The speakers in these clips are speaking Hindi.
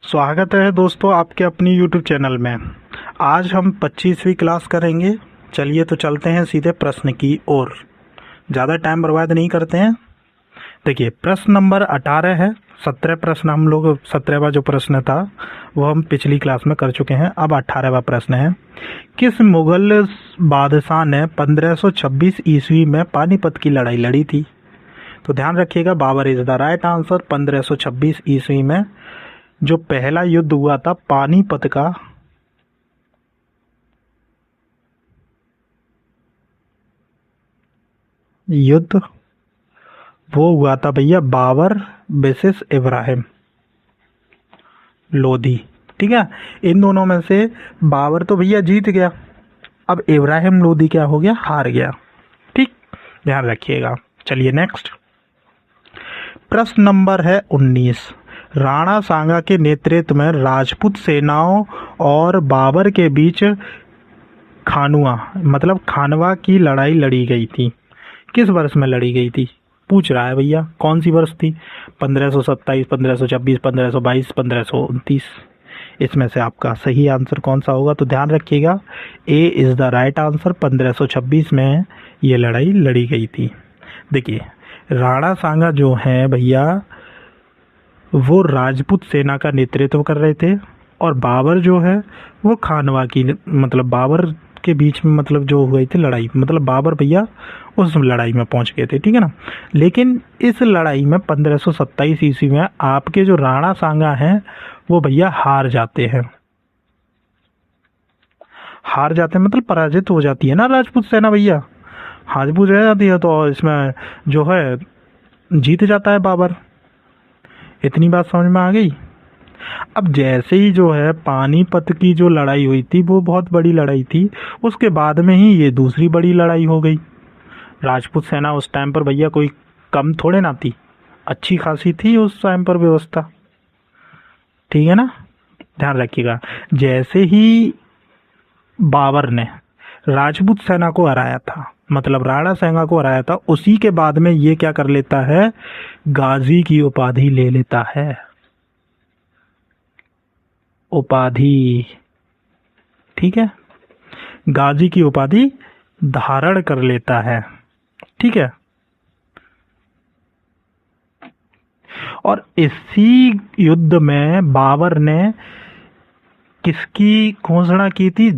स्वागत है दोस्तों आपके अपनी यूट्यूब चैनल में। आज हम 25वीं क्लास करेंगे। चलिए तो चलते हैं सीधे प्रश्न की ओर, ज़्यादा टाइम बर्बाद नहीं करते हैं। देखिए प्रश्न नंबर 18 है। 17 प्रश्न हम लोग 17वां जो प्रश्न था वो हम पिछली क्लास में कर चुके हैं। अब 18वां प्रश्न है, किस मुगल बादशाह ने 1526 ईस्वी में पानीपत की लड़ाई लड़ी थी? तो ध्यान रखिएगा, Babur is the right answer. 1526 ईस्वी में जो पहला युद्ध हुआ था पानीपत का, युद्ध वो हुआ था भैया बाबर वर्सेस इब्राहिम लोधी। ठीक है, इन दोनों में से बाबर तो भैया जीत गया, अब इब्राहिम लोधी क्या हो गया, हार गया। ठीक, ध्यान रखिएगा। चलिए नेक्स्ट प्रश्न नंबर है 19। राणा सांगा के नेतृत्व में राजपूत सेनाओं और बाबर के बीच खानवा की लड़ाई लड़ी गई थी। किस वर्ष में लड़ी गई थी पूछ रहा है भैया, कौन सी वर्ष थी? 1527, 1526, 1522, 1529। इसमें से आपका सही आंसर कौन सा होगा? तो ध्यान रखिएगा, A is the right answer. 1526 में ये लड़ाई लड़ी गई थी। देखिए राणा सांगा जो है भैया वो राजपूत सेना का नेतृत्व कर रहे थे, और बाबर जो है वो खानवा की बाबर के बीच में जो हुई थी लड़ाई, बाबर भैया उस लड़ाई में पहुंच गए थे। ठीक है ना, लेकिन इस लड़ाई में 1527 ईस्वी में आपके जो राणा सांगा हैं वो भैया हार जाते हैं। पराजित हो जाती है ना राजपूत सेना भैया, हाजपूत रह जाती है, तो इसमें जो है जीत जाता है बाबर। इतनी बात समझ में आ गई। अब जैसे ही जो है पानीपत की जो लड़ाई हुई थी वो बहुत बड़ी लड़ाई थी, उसके बाद में ही ये दूसरी बड़ी लड़ाई हो गई। राजपूत सेना उस टाइम पर भैया कोई कम थोड़े ना थी, अच्छी खासी थी उस टाइम पर व्यवस्था। ठीक है ना, ध्यान रखिएगा। जैसे ही बाबर ने राजपूत सेना को हराया था, राणा सांगा को हराया था, उसी के बाद में ये क्या कर लेता है, गाजी की उपाधि ले लेता है। उपाधि, ठीक है, गाजी की उपाधि धारण कर लेता है। ठीक है, और इसी युद्ध में बाबर ने किसकी घोषणा की थी?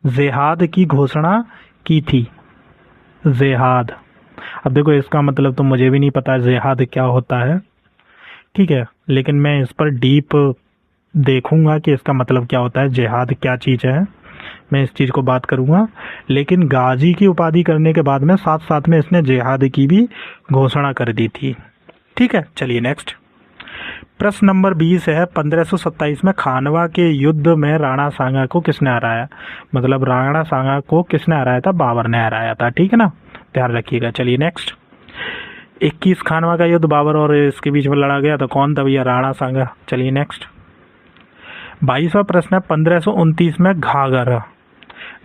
जेहाद की घोषणा की थी। जेहाद, अब देखो इसका मतलब तो मुझे भी नहीं पता जेहाद क्या होता है। ठीक है, लेकिन मैं इस पर डीप देखूंगा कि इसका मतलब क्या होता है, जेहाद क्या चीज़ है, मैं इस चीज़ को बात करूंगा। लेकिन गाजी की उपाधि करने के बाद में साथ साथ में इसने जेहाद की भी घोषणा कर दी थी। ठीक है, चलिए नेक्स्ट प्रश्न नंबर 20 है। 1527 में खानवा के युद्ध में राणा सांगा को किसने हराया? राणा सांगा को किसने हराया था? बाबर ने हराया था। ठीक है ना, ध्यान रखिएगा। चलिए नेक्स्ट 21 खानवा का युद्ध बाबर और इसके बीच में लड़ा गया, तो कौन था भैया? राणा सांगा। चलिए नेक्स्ट 22वां प्रश्न है। 1529 में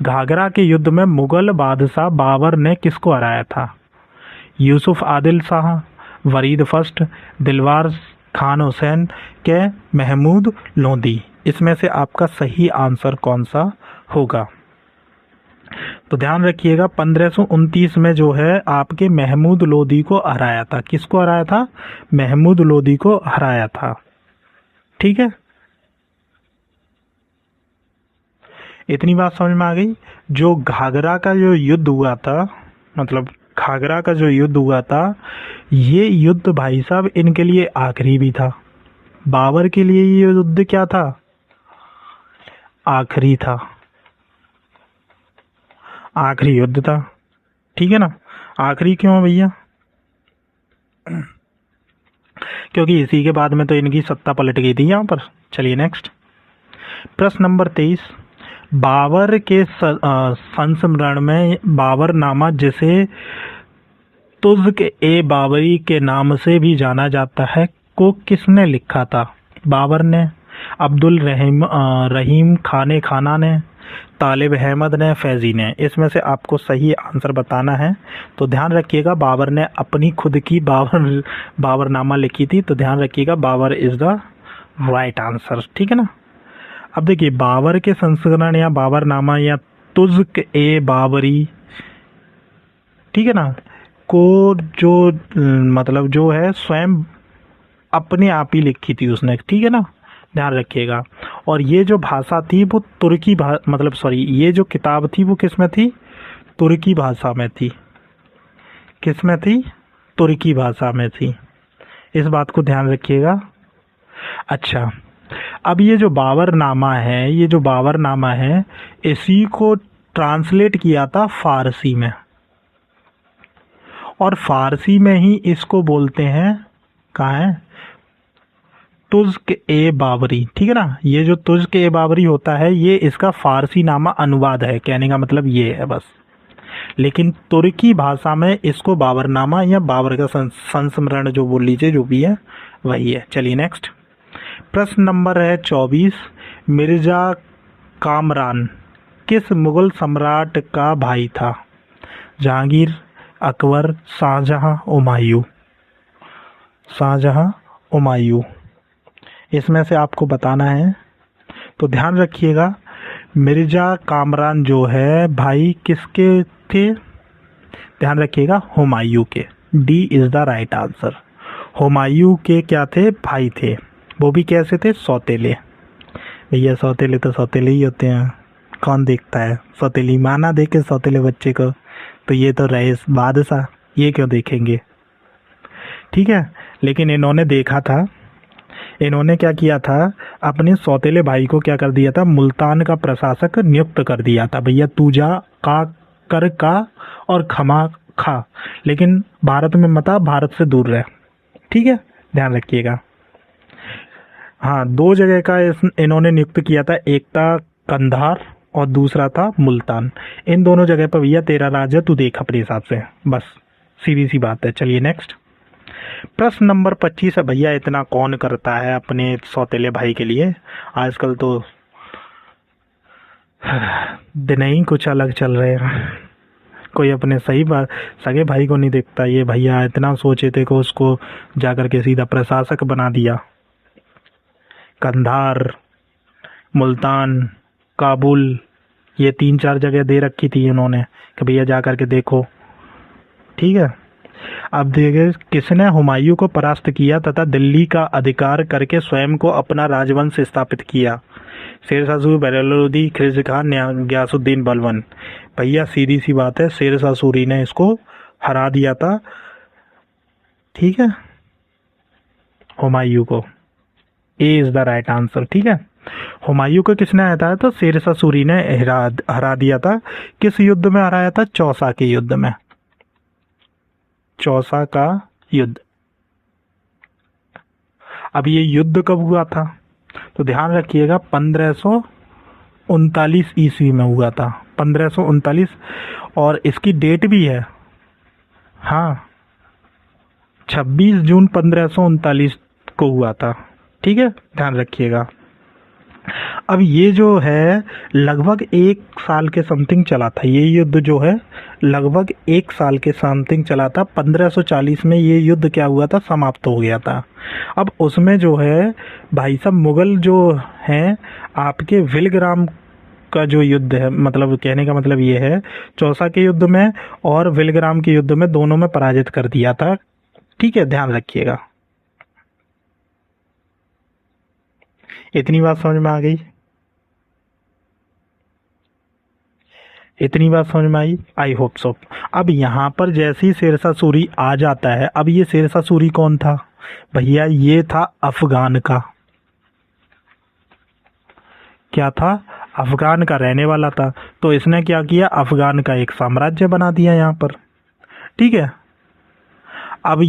घाघरा के युद्ध में मुगल बादशाह बाबर ने किसको हराया था? यूसुफ आदिल शाह, वरीद फर्स्ट, दिलवार खान हुसैन के महमूद लोधी। इसमें से आपका सही आंसर कौन सा होगा? तो ध्यान रखिएगा 1529 में जो है आपके महमूद लोधी को हराया था। किसको हराया था? महमूद लोधी को हराया था। ठीक है, इतनी बात समझ में आ गई। जो घाघरा का जो युद्ध हुआ था, घाघरा का जो युद्ध हुआ था, ये युद्ध भाई साहब इनके लिए आखिरी भी था। बाबर के लिए ये युद्ध क्या था? आखिरी था, आखिरी युद्ध था। ठीक है ना, आखिरी क्यों भैया? क्योंकि इसी के बाद में तो इनकी सत्ता पलट गई थी यहाँ पर। चलिए नेक्स्ट प्रश्न नंबर 23। बाबर के संस्मरण में बाबरनामा, जिसे तुज़्क ए बाबरी के नाम से भी जाना जाता है, को किसने लिखा था? बाबर ने, अब्दुल रहीम खाना ने, तालिब अहमद ने, फैज़ी ने। इसमें से आपको सही आंसर बताना है। तो ध्यान रखिएगा, बाबर ने अपनी खुद की बाबरनामा लिखी थी, तो ध्यान रखिएगा Babur is the right answer, ठीक है ना। अब देखिए, बाबर के संस्करण या बाबरनामा या तुज़्क ए बाबरी, ठीक है ना, को जो मतलब जो है स्वयं अपने आप ही लिखी थी उसने, ठीक है ना, ध्यान रखिएगा। और ये जो भाषा थी वो तुर्की मतलब सॉरी, ये जो किताब थी वो किस में थी? तुर्की भाषा में थी। किस में थी? तुर्की भाषा में थी। इस बात को ध्यान रखिएगा। अच्छा, अब ये जो बाबरनामा है, ये जो बाबरनामा है, इसी को ट्रांसलेट किया था फारसी में, और फारसी में ही इसको बोलते हैं, कहाँ है, तुज़्क ए बाबरी, ठीक है ना। ये जो तुज़्क ए बाबरी होता है, ये इसका फारसी नामा अनुवाद है, कहने का मतलब ये है बस। लेकिन तुर्की भाषा में इसको बाबरनामा या बाबर का संस्मरण जो बोल लीजिए, जो भी है वही है। चलिए नेक्स्ट प्रश्न नंबर है 24। मिर्जा कामरान किस मुगल सम्राट का भाई था? जहांगीर, अकबर, शाहजहां, हुमायूं। शाहजहां, हुमायूं, इसमें से आपको बताना है। तो ध्यान रखिएगा, मिर्जा कामरान जो है भाई किसके थे? ध्यान रखिएगा, हुमायूं के। D is the right answer. Humayun के क्या थे? भाई थे। वो भी कैसे थे? सौतेले। भैया सौतेले तो सौतेले ही होते हैं, कौन देखता है? सौतेली माँ ना देखे सौतेले बच्चे को, तो ये तो रईस बादशाह, ये क्यों देखेंगे? ठीक है, लेकिन इन्होंने देखा था, इन्होंने क्या किया था, अपने सौतेले भाई को क्या कर दिया था? मुल्तान का प्रशासक नियुक्त कर दिया था। भैया तू जा, का कर का और खमा खा, लेकिन भारत में मत आ, भारत से दूर रह, ठीक है, ध्यान रखिएगा। हाँ, दो जगह का इन्होंने नियुक्त किया था, एक था कंधार और दूसरा था मुल्तान। इन दोनों जगह पर भैया तेरा राज है, तू देख अपने हिसाब से, बस सीधी सी बात है। चलिए नेक्स्ट प्रश्न नंबर 25 है। भैया इतना कौन करता है अपने सौतेले भाई के लिए, आजकल तो दिन ही कुछ अलग चल रहे हैं, कोई अपने सगे भाई को नहीं देखता। ये भैया इतना सोचे थे कि उसको जाकर के सीधा प्रशासक बना दिया। कंधार, मुल्तान, काबुल, ये 3-4 जगह दे रखी थी इन्होंने कि भैया जा कर के देखो, ठीक है। अब देखिए, किसने हुमायूं को परास्त किया तथा दिल्ली का अधिकार करके स्वयं को अपना राजवंश स्थापित किया? शेरशाह सूरी, बहलोल, खिलजी खान, गयासुद्दीन बलबन। भैया सीधी सी बात है, शेरशाह सूरी ने इसको हरा दिया था, ठीक है, हुमायूं को। ए इज द राइट आंसर, ठीक है। हुमायूं को किसने हराया था? शेरशाह सूरी ने हरा दिया था। किस युद्ध में हराया था? चौसा के युद्ध में। चौसा का युद्ध। अब ये युद्ध कब हुआ था? तो ध्यान रखिएगा, 1539 ईस्वी में हुआ था, 1539, और इसकी डेट भी है, हाँ, 26 जून 1539 को हुआ था, ठीक है, ध्यान रखिएगा। अब ये जो है लगभग 1 साल के समथिंग चला था, ये युद्ध जो है लगभग 1 साल के समथिंग चला था। 1540 में ये युद्ध क्या हुआ था? समाप्त हो गया था। अब उसमें जो है भाई साहब, मुगल जो हैं आपके विलग्राम का जो युद्ध है, मतलब कहने का मतलब ये है, चौसा के युद्ध में और विलग्राम के युद्ध में, दोनों में पराजित कर दिया था, ठीक है, ध्यान रखिएगा। इतनी बात समझ में आ गई? इतनी बात समझ में आई? I hope so. अब यहाँ पर जैसे ही शेरशाह सूरी आ जाता है, अब ये शेरशाह सूरी कौन था? भैया ये था अफगान का। क्या था? अफगान का रहने वाला था। तो इसने क्या किया? अफगान का एक साम्राज्य बना दिया यहाँ पर, ठीक है। अब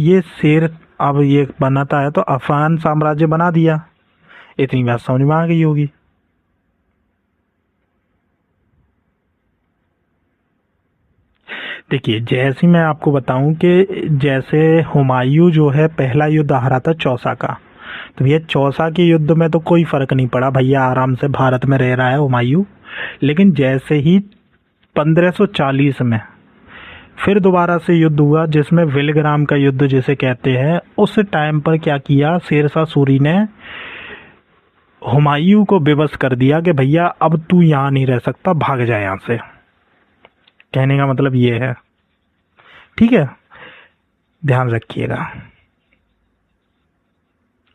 ये बनाता है तो अफगान साम्राज्य बना दिया। इतनी बात समझ में आ गई होगी। देखिए, जैसे मैं आपको बताऊं कि जैसे हुमायूं जो है पहला युद्ध हारा था चौसा का, तो भैया चौसा के युद्ध में तो कोई फर्क नहीं पड़ा, भैया आराम से भारत में रह रहा है हुमायूं। लेकिन जैसे ही 1540 में फिर दोबारा से युद्ध हुआ, जिसमें विलग्राम का युद्ध जिसे कहते हैं, उस टाइम पर क्या किया, शेरशाह सूरी ने हुमायूं को बेबस कर दिया कि भैया अब तू यहाँ नहीं रह सकता, भाग जा यहाँ से। कहने का मतलब ये है, ठीक है, ध्यान रखिएगा।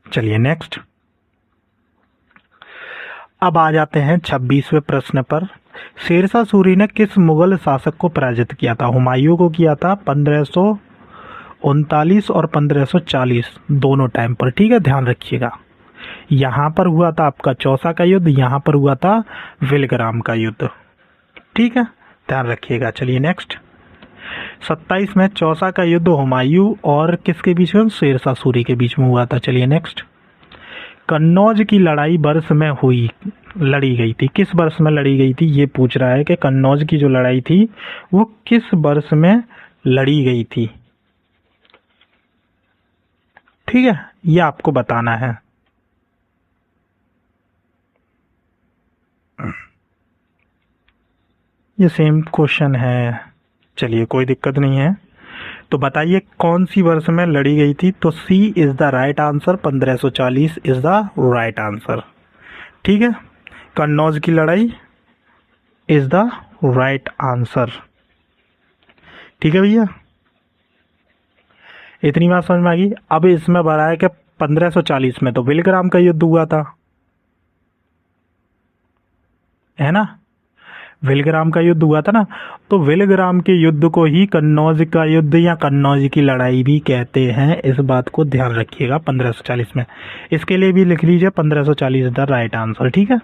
चलिए नेक्स्ट, अब आ जाते हैं 26वें प्रश्न पर। शेरशाह सूरी ने किस मुगल शासक को पराजित किया था? हुमायूं को किया था 1539 और 1540 दोनों टाइम पर, ठीक है, ध्यान रखिएगा। यहाँ पर हुआ था आपका चौसा का युद्ध, यहाँ पर हुआ था विलग्राम का युद्ध, ठीक है, ध्यान रखिएगा। चलिए नेक्स्ट, 27 में चौसा का युद्ध हुमायूं और किसके बीच में? शेरशाह सूरी के बीच में हुआ था। चलिए नेक्स्ट, कन्नौज की लड़ाई वर्ष में हुई, लड़ी गई थी, किस वर्ष में लड़ी गई थी? ये पूछ रहा है कि कन्नौज की जो लड़ाई थी वो किस वर्ष में लड़ी गई थी, ठीक है, ये आपको बताना है। ये सेम क्वेश्चन है, चलिए कोई दिक्कत नहीं है। तो बताइए कौन सी वर्ष में लड़ी गई थी? तो C is the right answer, 1540 is the right answer, ठीक है, कन्नौज की लड़ाई इज द राइट आंसर, ठीक है भैया, इतनी बात समझ में आ गई। अब इसमें भरा है कि 1540 में तो विलग्राम का युद्ध हुआ था, है ना, विलग्राम का युद्ध हुआ था ना, तो विलग्राम के युद्ध को ही कन्नौज का युद्ध या कन्नौज की लड़ाई भी कहते हैं, इस बात को ध्यान रखिएगा। 1540 में, इसके लिए भी लिख लीजिए 1540 द राइट आंसर, ठीक है।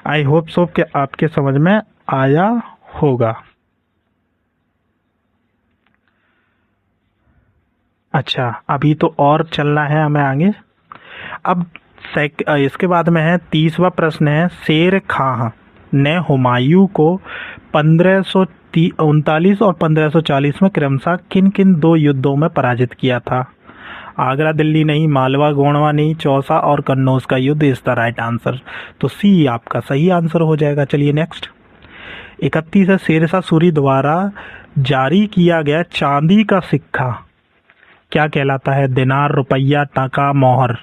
आई होप सो कि आपके समझ में आया होगा। अच्छा, अभी तो और चलना है हमें आगे। अब इसके बाद में है 30वां प्रश्न है, शेर खां ने हुमायूं को 1539 और 1540 में क्रमशः किन किन दो युद्धों में पराजित किया था? आगरा दिल्ली नहीं, मालवा गोंडवा नहीं, चौसा और कन्नौज का युद्ध इज द राइट आंसर, तो सी आपका सही आंसर हो जाएगा। चलिए नेक्स्ट, 31 है, शेरशाह सूरी द्वारा जारी किया गया चांदी का सिक्का क्या कहलाता है? दिनार, रुपया, टाका, मोहर,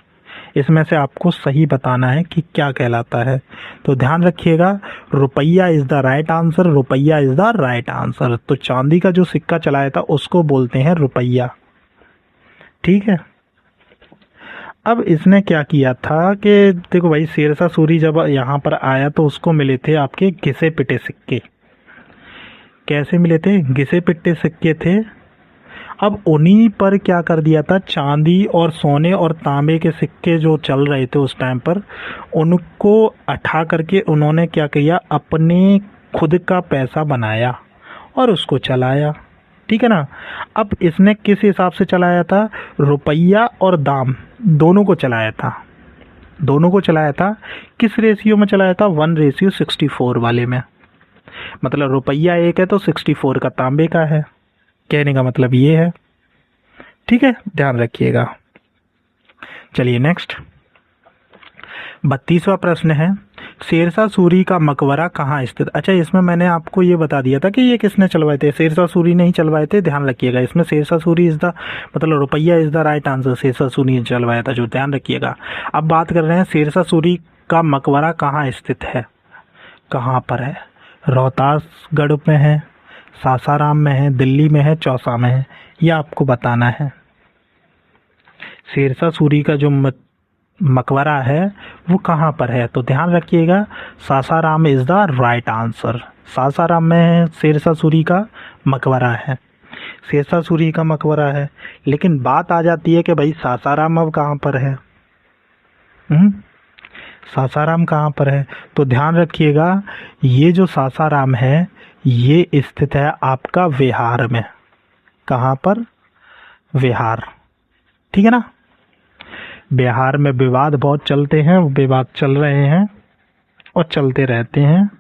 इसमें से आपको सही बताना है कि क्या कहलाता है। तो ध्यान रखिएगा, रुपया इज द राइट आंसर, रुपया इज द राइट आंसर। तो चांदी का जो सिक्का चलाया था उसको बोलते हैं रुपया, ठीक है। अब इसने क्या किया था कि देखो भाई, शेरशाह सूरी जब यहाँ पर आया तो उसको मिले थे आपके घिसे पिटे सिक्के। कैसे मिले थे? घिसे पिटे सिक्के थे। अब उन्हीं पर क्या कर दिया था, चांदी और सोने और तांबे के सिक्के जो चल रहे थे उस टाइम पर, उनको हटा करके उन्होंने क्या किया, अपने खुद का पैसा बनाया और उसको चलाया, ठीक है ना। अब इसने किस हिसाब से चलाया था? रुपया और दाम दोनों को चलाया था, दोनों को चलाया था। किस रेशियो में चलाया था? 1:64 वाले में, मतलब रुपया एक है तो 64 का तांबे का है, कहने का मतलब ये है, ठीक है, ध्यान रखिएगा। चलिए नेक्स्ट, 32वां प्रश्न है, शेरशाह सूरी का मकबरा कहाँ स्थित? अच्छा, इसमें मैंने आपको ये बता दिया था कि ये किसने चलवाए थे, शेरशाह सूरी ने ही चलवाए थे, ध्यान रखिएगा। इसमें शेरशाह सूरी इज द मतलब रुपया is the right answer, Sher Shah Suri ने चलवाया था, जो ध्यान रखिएगा। अब बात कर रहे हैं शेरशाह सूरी का मकबरा कहाँ स्थित है, कहाँ पर है? रोहतासगढ़ में है, सासाराम में है, दिल्ली में है, चौसा में है, ये आपको बताना है। शेरशाह सूरी का जो मकबरा है वो कहाँ पर है? तो ध्यान रखिएगा, Sasaram is the right answer, Sasaram में शेरशाह सूरी का मकबरा है, शेरशाह सूरी का मकबरा है। लेकिन बात आ जाती है कि भाई सासाराम अब कहाँ पर है, सासाराम कहाँ पर है? तो ध्यान रखिएगा, ये जो सासाराम है ये स्थित है आपका बिहार में। कहाँ पर? बिहार, ठीक है ना। बिहार में विवाद बहुत चलते हैं, विवाद चल रहे हैं और चलते रहते हैं,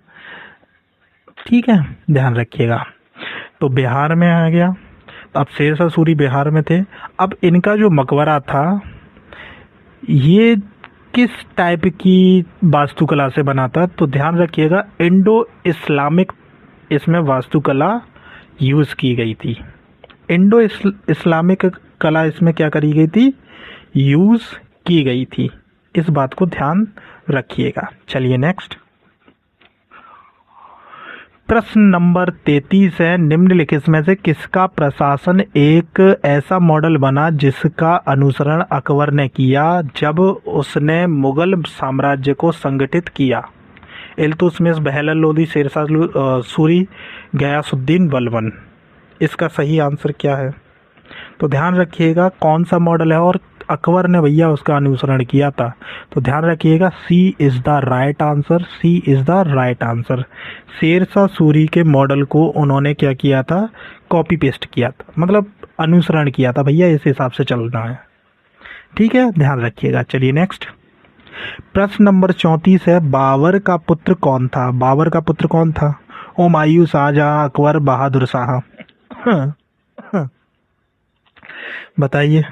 ठीक है, ध्यान रखिएगा। तो बिहार में आ गया। अब शेरशाह सूरी बिहार में थे। अब इनका जो मकबरा था ये किस टाइप की वास्तुकला से बना था? तो ध्यान रखिएगा, इंडो इस्लामिक इसमें वास्तुकला यूज़ की गई थी। इंडो इस्लामिक कला इसमें क्या करी गई थी? यूज़ की गई थी। इस बात को ध्यान रखिएगा। चलिए नेक्स्ट, प्रश्न नंबर 33 है, निम्नलिखित में से किसका प्रशासन एक ऐसा मॉडल बना जिसका अनुसरण अकबर ने किया जब उसने मुगल साम्राज्य को संगठित किया? इल्तुतमिश, बहलल लोदी, शेरशाह सूरी, गयासुद्दीन बलबन। इसका सही आंसर क्या है? तो ध्यान रखिएगा कौन सा मॉडल है और अकबर ने भैया उसका अनुसरण किया था। तो ध्यान रखिएगा C is the right answer, C is the right answer. Sher Shah Shah के मॉडल को उन्होंने क्या किया था? कॉपी पेस्ट किया था, मतलब अनुसरण किया था भैया, इस हिसाब से चलना है। ठीक है, ध्यान रखिएगा। चलिए नेक्स्ट, प्रश्न नंबर 34 है, बाबर का पुत्र कौन था? बाबर का पुत्र कौन था? हुमायूं, शाहजहां, अकबर, बहादुर शाह। हाँ, बताइए।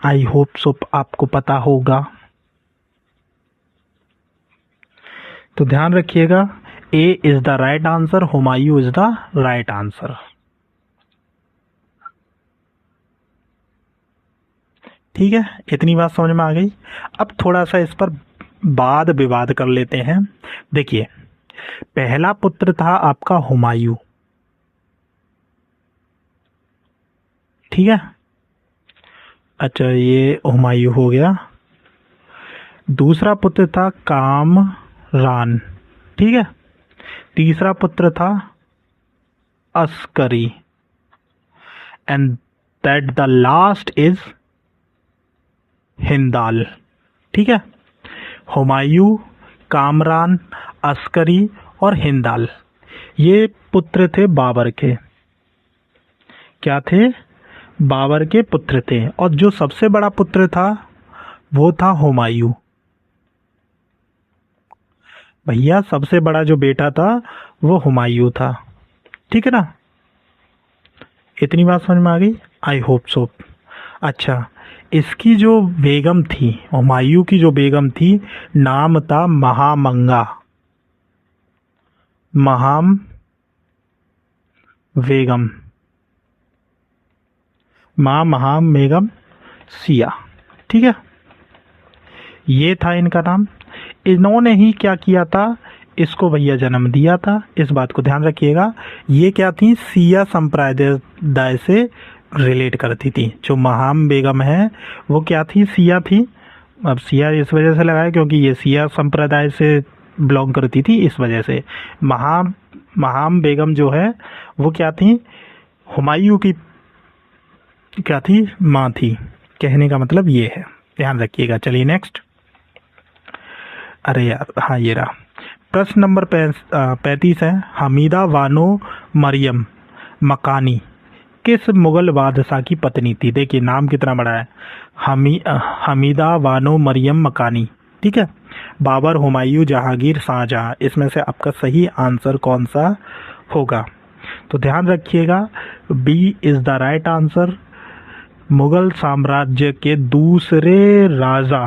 आई होप सो आपको पता होगा। तो ध्यान रखिएगा, A is the right answer, Humayun is the right answer. ठीक है, इतनी बात समझ में आ गई। अब थोड़ा सा इस पर वाद विवाद कर लेते हैं। देखिए, पहला पुत्र था आपका हुमायूं, ठीक है। अच्छा, ये हुमायूं हो गया। दूसरा पुत्र था कामरान, ठीक है। तीसरा पुत्र था Askari, and that the last is Hindal, ठीक है। हुमायूं, कामरान, अस्करी और हिंदाल, ये पुत्र थे बाबर के। क्या थे? बाबर के पुत्र थे। और जो सबसे बड़ा पुत्र था वो था हुमायूं। भैया सबसे बड़ा जो बेटा था वो हुमायूं था, ठीक है ना। इतनी बात समझ में आ गई? I hope so. अच्छा, इसकी जो बेगम थी, हुमायूं की जो बेगम थी, नाम था महामंगा, महाम बेगम, माँ महाम बेगम सिया, ठीक है। ये था इनका नाम। इन्होंने ही क्या किया था? इसको भैया जन्म दिया था। इस बात को ध्यान रखिएगा। ये क्या थी? सिया संप्रदाय से रिलेट करती थी। जो महाम बेगम है वो क्या थी? सिया थी। अब सिया इस वजह से लगाया क्योंकि ये सिया संप्रदाय से बिलोंग करती थी, इस वजह से। महाम बेगम जो है वो क्या थी? हुमायूं की क्या थी? माँ थी। कहने का मतलब ये है, ध्यान रखिएगा। चलिए नेक्स्ट। अरे यार, हाँ ये रहा। प्रश्न नंबर 35 है, हमीदा बानो मरियम मकानी किस मुगल बादशाह की पत्नी थी? देखिए नाम कितना बड़ा है, हमीदा बानो मरियम मकानी, ठीक है। बाबर, हुमायूं, जहांगीर, शाहजहां, इसमें से आपका सही आंसर कौन सा होगा? तो ध्यान रखिएगा, B is the right answer. Mughal साम्राज्य के दूसरे राजा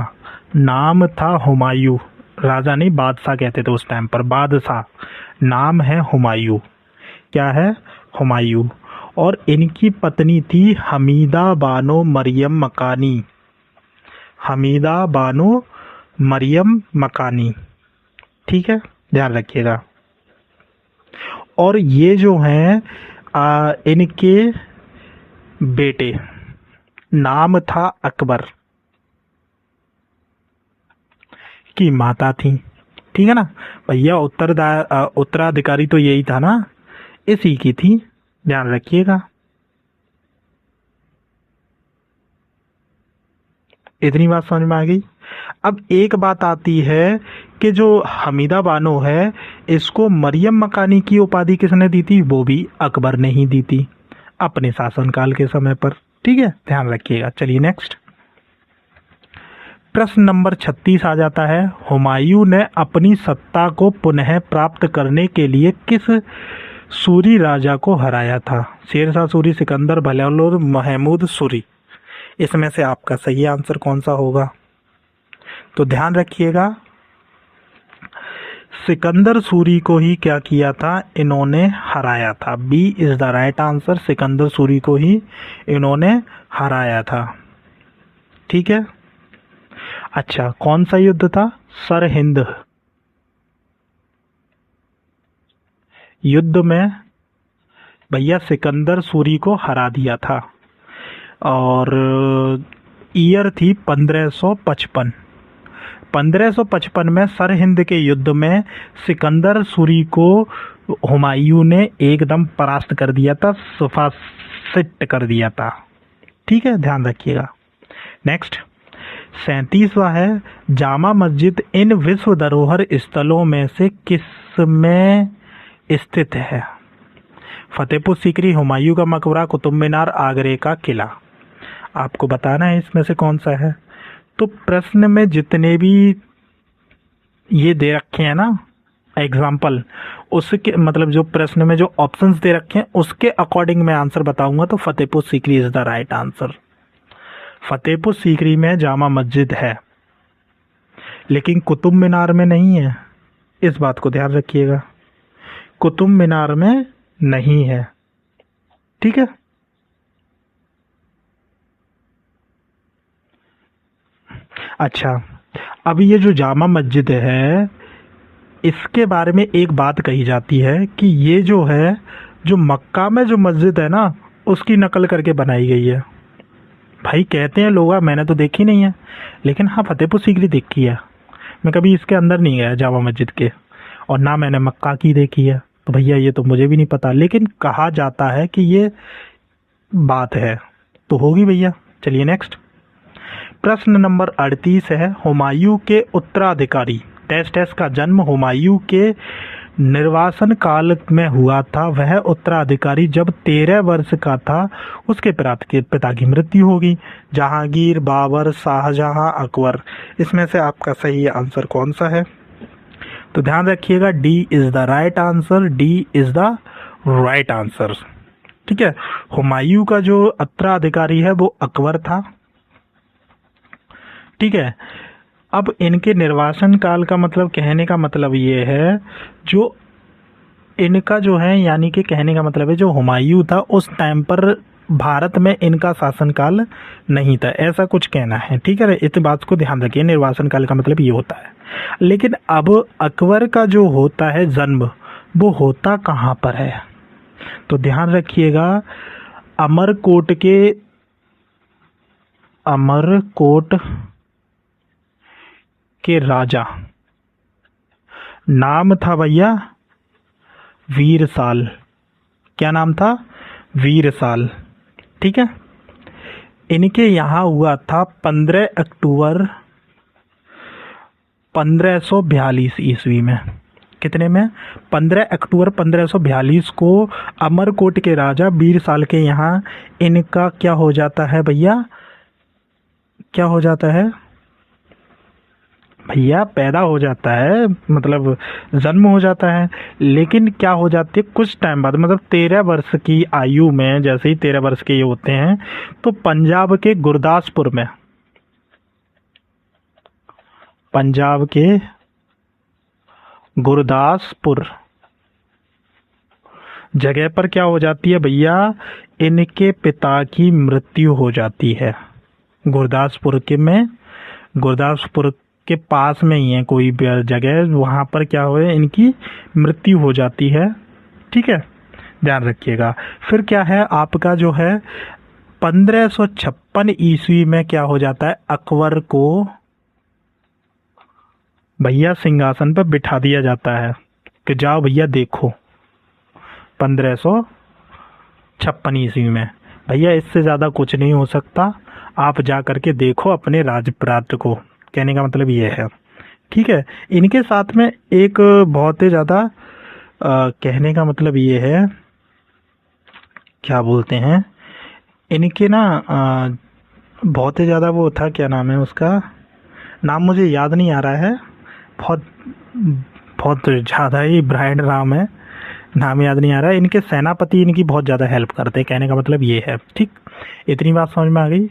नाम था हुमायूं। राजा नहीं, बादशाह कहते थे उस टाइम पर, बादशाह। नाम है हुमायूं। क्या है? हुमायूं। और इनकी पत्नी थी हमीदा बानो मरियम मकानी, हमीदा बानो मरियम मकानी, ठीक है, ध्यान रखिएगा। और ये जो हैं इनके बेटे, नाम था अकबर की माता थी, ठीक है ना भैया। उत्तराधिकारी तो यही था ना, इसी की थी, ध्यान रखिएगा। इतनी बात समझ में आ गई। अब एक बात आती है कि जो हमीदा बानो है, इसको मरियम मकानी की उपाधि किसने दी थी? वो भी अकबर ने ही दी थी अपने शासनकाल के समय पर, ठीक है, ध्यान रखिएगा। चलिए नेक्स्ट, प्रश्न नंबर 36 आ जाता है, हुमायूं ने अपनी सत्ता को पुनः प्राप्त करने के लिए किस सूरी राजा को हराया था? शेरशाह सूरी, सिकंदर, बहलोल, महमूद सूरी। इसमें से आपका सही आंसर कौन सा होगा? तो ध्यान रखिएगा, सिकंदर सूरी को ही क्या किया था, इन्होंने हराया था। B is the right answer, Sikandar Suri को ही इन्होंने हराया था। ठीक है। अच्छा, कौन सा युद्ध था? सरहिंद युद्ध में भैया सिकंदर सूरी को हरा दिया था, और ईयर थी 1555। 1555 में सरहिंद के युद्ध में सिकंदर सूरी को हुमायूं ने एकदम परास्त कर दिया था, सुफासिट कर दिया था। ठीक है, ध्यान रखिएगा। नेक्स्ट 37वां है, जामा मस्जिद इन विश्व धरोहर स्थलों में से किस में स्थित है? फतेहपुर सीकरी, हुमायूं का मकबरा, कुतुब मीनार, आगरे का किला। आपको बताना है इसमें से कौन सा है। तो प्रश्न में जितने भी ये दे रखे हैं ना एग्जाम्पल, उसके मतलब जो प्रश्न में जो ऑप्शंस दे रखे हैं उसके अकॉर्डिंग मैं आंसर बताऊंगा। तो Fatehpur Sikri is the right answer. Fatehpur Sikri में जामा मस्जिद है, लेकिन कुतुब मीनार में नहीं है। इस बात को ध्यान रखिएगा, कुतुब मीनार में नहीं है। ठीक है। अच्छा, अब ये जो जामा मस्जिद है, इसके बारे में एक बात कही जाती है कि ये जो है, जो मक्का में जो मस्जिद है ना, उसकी नकल करके बनाई गई है। भाई कहते हैं लोग, मैंने तो देखी नहीं है, लेकिन हाँ फतेहपुर सीकरी देखी है। मैं कभी इसके अंदर नहीं गया जामा मस्जिद के, और ना मैंने मक्का की देखी है। तो भैया ये तो मुझे भी नहीं पता, लेकिन कहा जाता है कि ये बात है, तो होगी भैया। चलिए नेक्स्ट प्रश्न नंबर 38 है, हुमायूं के उत्तराधिकारी टेस्ट का जन्म हुमायूं के निर्वासन काल में हुआ था। वह उत्तराधिकारी जब 13 वर्ष का था, उसके पिता की मृत्यु होगी। जहांगीर, बाबर, शाहजहां, अकबर। इसमें से आपका सही आंसर कौन सा है? तो ध्यान रखिएगा, D is the right answer. D is the right answer. ठीक है, हुमायूं का जो उत्तराधिकारी है वो अकबर था। ठीक है। अब इनके निर्वासन काल का मतलब, कहने का मतलब ये है, जो इनका जो है, यानी कि कहने का मतलब है जो हुमायूं था उस टाइम पर भारत में इनका शासनकाल नहीं था, ऐसा कुछ कहना है। ठीक है, इस बात को ध्यान रखिए, निर्वासन काल का मतलब ये होता है। लेकिन अब अकबर का जो होता है जन्म, वो होता कहाँ पर है? तो ध्यान रखिएगा, अमरकोट के राजा नाम था भैया वीरसाल। क्या नाम था? वीरसाल। ठीक है, इनके यहाँ हुआ था 15 अक्टूबर 1542 ईस्वी में। कितने में? 15 अक्टूबर 1542 को अमरकोट के राजा वीरसाल के यहाँ इनका क्या हो जाता है भैया? क्या हो जाता है भैया? पैदा हो जाता है, मतलब जन्म हो जाता है। लेकिन क्या हो जाती है कुछ टाइम बाद, मतलब 13 वर्ष की आयु में, जैसे ही 13 वर्ष के ये होते हैं, तो पंजाब के गुरदासपुर जगह पर क्या हो जाती है भैया? इनके पिता की मृत्यु हो जाती है। गुरदासपुर के पास में ही है कोई जगह, वहाँ पर क्या हुआ, इनकी मृत्यु हो जाती है। ठीक है, ध्यान रखिएगा। फिर क्या है आपका जो है 1556 ईस्वी में क्या हो जाता है? अकबर को भैया सिंहासन पर बिठा दिया जाता है कि जाओ भैया देखो। 1556 ईस्वी में भैया, इससे ज़्यादा कुछ नहीं हो सकता, आप जा करके देखो अपने राजप्रात को। कहने का मतलब ये है। ठीक है, इनके साथ में एक बहुत ही ज़्यादा कहने का मतलब ये है, क्या बोलते हैं इनके ना, बहुत ही ज़्यादा वो था, क्या नाम है उसका, नाम मुझे याद नहीं आ रहा है, बहुत बहुत ज़्यादा ही ब्रांड नाम है, नाम याद नहीं आ रहा है। इनके सेनापति इनकी बहुत ज़्यादा हेल्प करते हैं, कहने का मतलब ये है। ठीक, इतनी बात समझ में आ गई।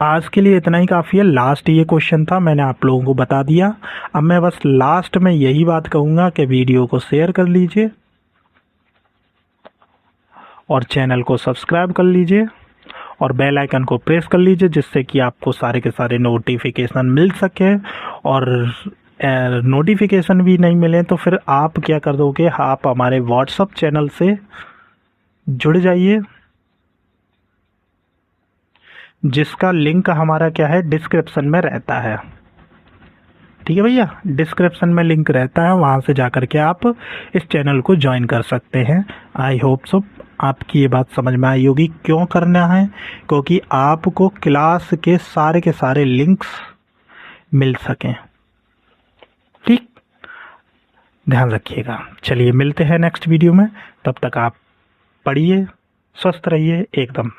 आज के लिए इतना ही काफ़ी है। लास्ट ये क्वेश्चन था, मैंने आप लोगों को बता दिया। अब मैं बस लास्ट में यही बात कहूँगा कि वीडियो को शेयर कर लीजिए और चैनल को सब्सक्राइब कर लीजिए और बेल आइकन को प्रेस कर लीजिए, जिससे कि आपको सारे के सारे नोटिफिकेशन मिल सके। और नोटिफिकेशन भी नहीं मिले तो फिर आप क्या कर दोगे, आप हमारे व्हाट्सअप चैनल से जुड़ जाइए, जिसका लिंक हमारा क्या है, डिस्क्रिप्शन में रहता है। ठीक है भैया, डिस्क्रिप्शन में लिंक रहता है, वहाँ से जाकर के आप इस चैनल को ज्वाइन कर सकते हैं। आई होप सो आपकी ये बात समझ में आई होगी क्यों करना है, क्योंकि आपको क्लास के सारे लिंक्स मिल सकें। ठीक, ध्यान रखिएगा। चलिए मिलते हैं नेक्स्ट वीडियो में, तब तक आप पढ़िए, स्वस्थ रहिए एकदम।